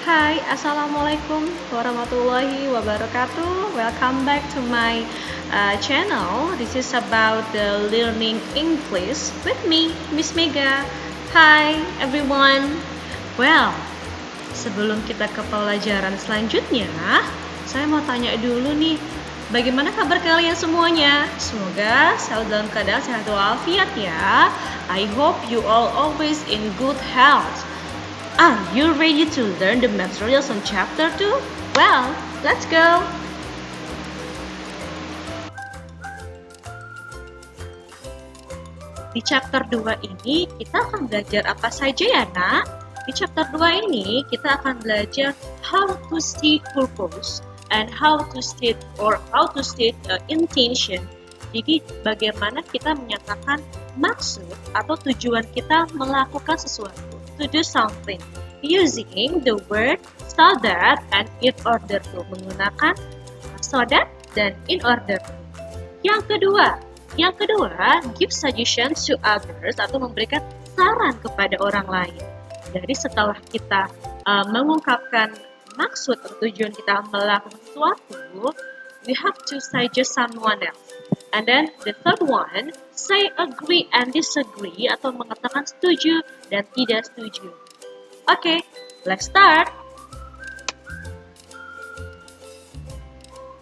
Hai, Assalamualaikum warahmatullahi wabarakatuh. Welcome back to my channel. This is about the learning English with me, Miss Mega. Hi everyone. Well, sebelum kita ke pelajaran selanjutnya, saya mau tanya dulu nih, bagaimana kabar kalian semuanya? Semoga selalu dalam keadaan sehat walafiat ya. I hope you all always in good health. Are you ready to learn the materials on chapter 2? Well, let's go! Di chapter 2 ini kita akan belajar apa saja ya nak? Di chapter 2 ini kita akan belajar how to state purpose and how to state intention. Jadi bagaimana kita menyatakan maksud atau tujuan kita melakukan sesuatu. To do something using the word so that and in order to, menggunakan so that dan in order to. Yang kedua, give suggestions to others atau memberikan saran kepada orang lain. Jadi setelah kita mengungkapkan maksud atau tujuan kita melakukan sesuatu, we have to suggest someone else. And then the third one, say agree and disagree atau mengatakan setuju dan tidak setuju. Okay, let's start.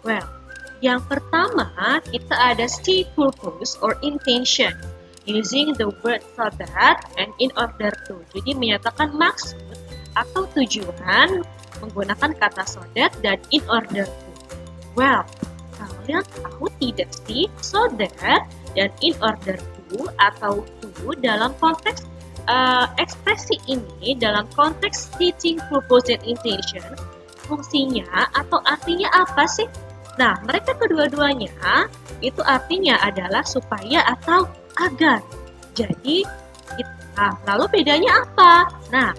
Well, yang pertama kita ada state purpose or intention using the word so that and in order to. Jadi menyatakan maksud atau tujuan menggunakan kata so that dan in order to. Well, kalian tahu tidak sih so that dan in order to atau to dalam konteks ekspresi ini dalam konteks stating purpose and intention fungsinya atau artinya apa sih? Nah, mereka kedua-duanya itu artinya adalah supaya atau agar. Jadi, lalu bedanya apa? Nah,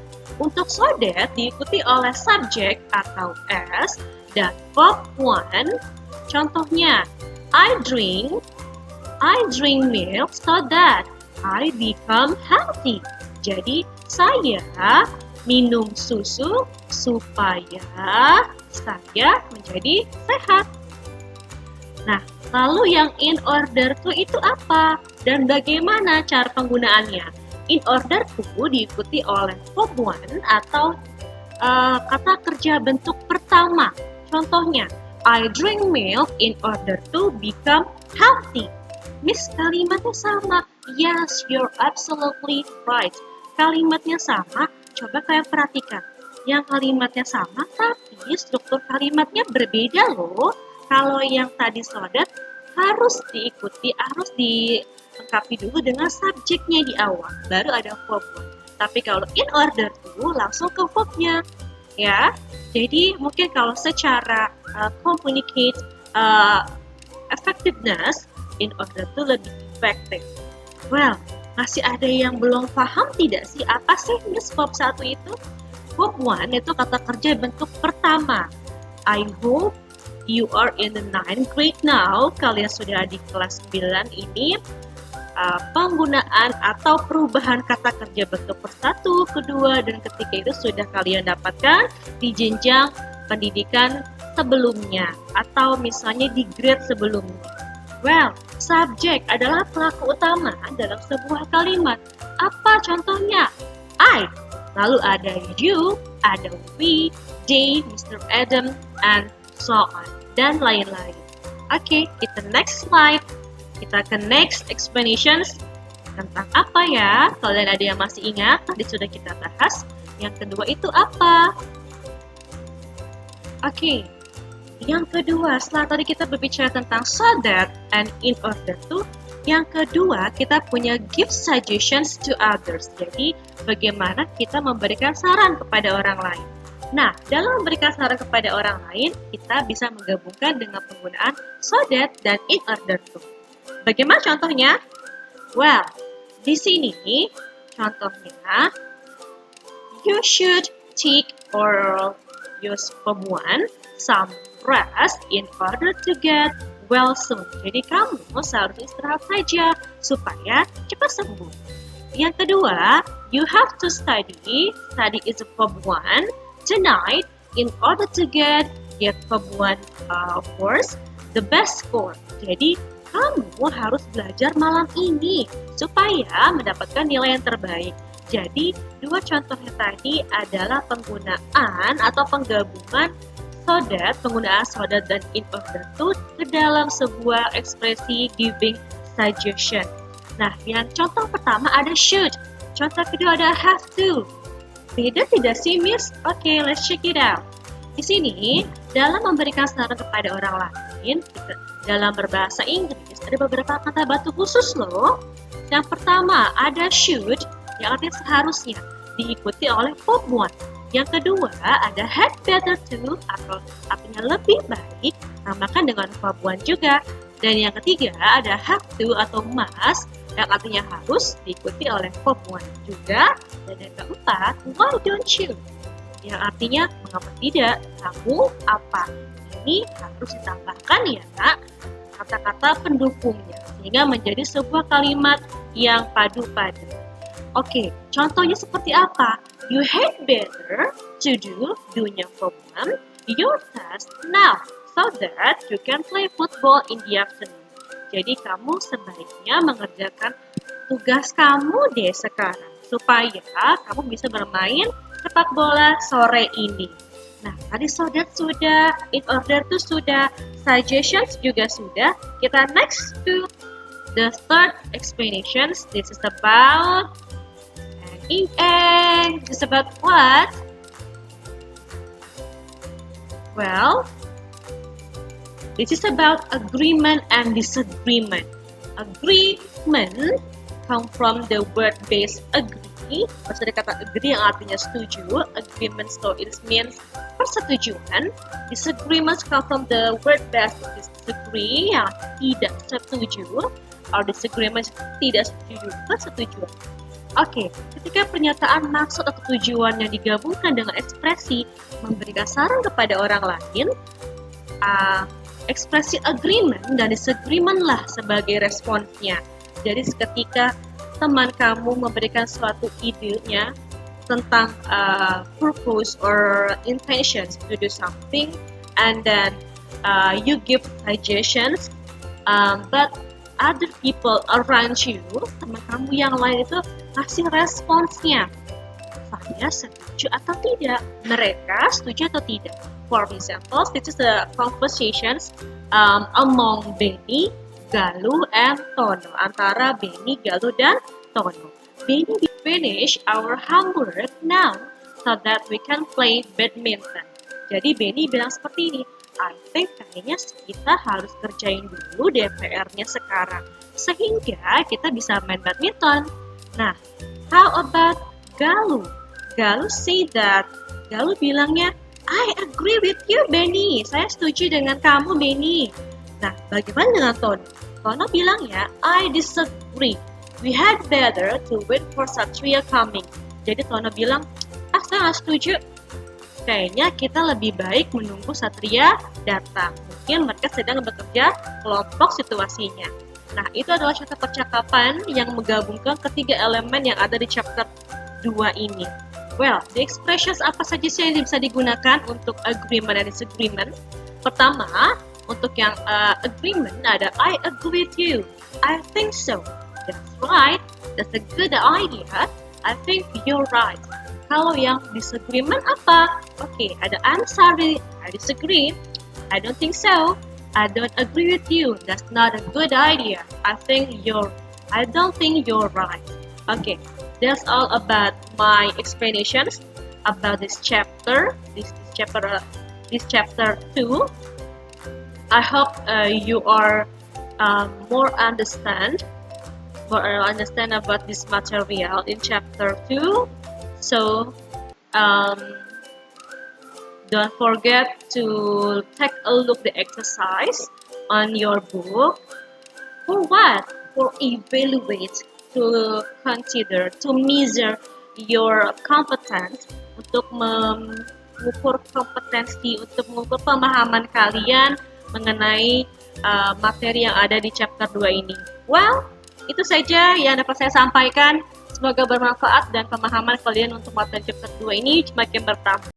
untuk so that diikuti oleh subjek atau S dan verb one. Contohnya, I drink milk so that I become healthy. Jadi, saya minum susu supaya saya menjadi sehat. Nah, lalu yang in order to itu apa? Dan bagaimana cara penggunaannya? In order to diikuti oleh verb one atau kata kerja bentuk pertama. Contohnya, I drink milk in order to become healthy. Miss, kalimatnya sama. Yes, you're absolutely right. Kalimatnya sama, coba kalian perhatikan. Yang kalimatnya sama, tapi struktur kalimatnya berbeda loh. Kalau yang tadi so that harus dilengkapi dulu dengan subjeknya di awal, baru ada verb. Tapi kalau in order to, langsung ke verbnya. Ya, jadi mungkin kalau secara communicate effectiveness, in order to lebih efektif. Well, masih ada yang belum paham tidak sih apa sih Miss verb 1 itu? Verb 1 itu kata kerja bentuk pertama. I hope you are in the 9th grade now. Kalian sudah di kelas 9 ini. Penggunaan atau perubahan kata kerja bentuk persatu, kedua, dan ketiga itu sudah kalian dapatkan di jenjang pendidikan sebelumnya atau misalnya di grade sebelumnya. Well, subjek adalah pelaku utama dalam sebuah kalimat. Apa contohnya? I. Lalu ada you, ada we, they, Mr. Adam, and so on. Dan lain-lain. Oke, kita next slide. Kita ke next explanations. Tentang apa ya? Kalian ada yang masih ingat? Tadi sudah kita bahas. Yang kedua itu apa? Oke. Yang kedua, setelah tadi kita berbicara tentang so that and in order to, yang kedua kita punya give suggestions to others. Jadi, bagaimana kita memberikan saran kepada orang lain. Nah, dalam memberikan saran kepada orang lain, kita bisa menggabungkan dengan penggunaan so that dan in order to. Bagaimana contohnya? Well, di sini contohnya, you should take or use verb one, some rest in order to get well soon. Jadi kamu seharusnya istirahat saja supaya cepat sembuh. Yang kedua, you have to study. Study is a verb one. tonight in order to get Form 1 course the best score. Jadi kamu harus belajar malam ini supaya mendapatkan nilai yang terbaik. Jadi dua contohnya tadi adalah penggunaan atau penggabungan penggunaan so that dan in order to ke dalam sebuah ekspresi giving suggestion. Nah, yang contoh pertama ada should, contoh kedua ada have to. Beda tidak sih, Miss? Oke, let's check it out. Di sini, dalam memberikan saran kepada orang lain, dalam berbahasa Inggris, ada beberapa kata batu khusus loh. Yang pertama, ada should, yang artinya seharusnya, diikuti oleh Form 1. Yang kedua, ada had better to, atau artinya lebih baik, samakan dengan Form 1 juga. Dan yang ketiga, ada have to atau must, yang artinya harus, diikuti oleh Form 1 juga. Dan yang keempat, why don't you? Yang artinya, mengapa tidak? Kamu apa? Ini harus ditambahkan ya, Kak, kata-kata pendukungnya, sehingga menjadi sebuah kalimat yang padu-padu. Oke, contohnya seperti apa? You had better to do dunya Form 1 your task now, so that you can play football in the afternoon. Jadi kamu sebaiknya mengerjakan tugas kamu deh sekarang, supaya kamu bisa bermain sepak bola sore ini. Nah, tadi so that sudah, in order to sudah, suggestions juga sudah. Kita next to the third explanations. This is about this is about what? Well, this is about agreement and disagreement. Agreement come from the word base agree. Maksud dari kata agree yang artinya setuju. Agreement, so it means persetujuan. Disagreements come from the word base disagree yang tidak setuju. Or disagreement tidak setuju, persetujuan. Oke, ketika pernyataan maksud atau tujuan yang digabungkan dengan ekspresi memberikan saran kepada orang lain, ekspresi agreement dan disagreement lah sebagai responsnya. Jadi ketika teman kamu memberikan suatu idenya tentang purpose or intentions to do something, and then you give suggestions, but other people around you, teman kamu yang lain itu kasih responsnya, saya setuju atau tidak, mereka setuju atau tidak. For example, this is the conversations among Benny, Galuh, and Tono, antara Benny, Galuh, dan Tono. Benny, we finish our homework now so that we can play badminton. Jadi Benny bilang seperti ini, I think kayaknya kita harus kerjain dulu DPR-nya sekarang, sehingga kita bisa main badminton. Nah, how about Galuh? Galuh say that, Galuh bilangnya, I agree with you, Benny. Saya setuju dengan kamu, Benny. Nah, bagaimana dengan Tono? Tono bilang ya, I disagree. We had better to wait for Satria coming. Jadi Tono bilang, saya nggak setuju. Kayaknya kita lebih baik menunggu Satria datang. Mungkin mereka sedang bekerja kelompok situasinya. Nah, itu adalah contoh percakapan yang menggabungkan ketiga elemen yang ada di chapter 2 ini. Well, the expressions apa saja sih yang bisa digunakan untuk agreement dan disagreement? Pertama, untuk yang agreement ada I agree with you, I think so, that's right, that's a good idea, I think you're right. Kalau yang disagreement apa? Oke, ada I'm sorry, I disagree, I don't think so, I don't agree with you, that's not a good idea, I don't think you're right. Okay. That's all about my explanations about this chapter. This chapter 2. I hope you are more understand about this material in chapter 2. So don't forget to take a look the exercise on your book. For what? For evaluate, to consider, to measure your competence, untuk mengukur kompetensi, untuk mengukur pemahaman kalian mengenai materi yang ada di chapter 2 ini. Well, itu saja yang dapat saya sampaikan. Semoga bermanfaat dan pemahaman kalian untuk materi chapter 2 ini semakin bertambah.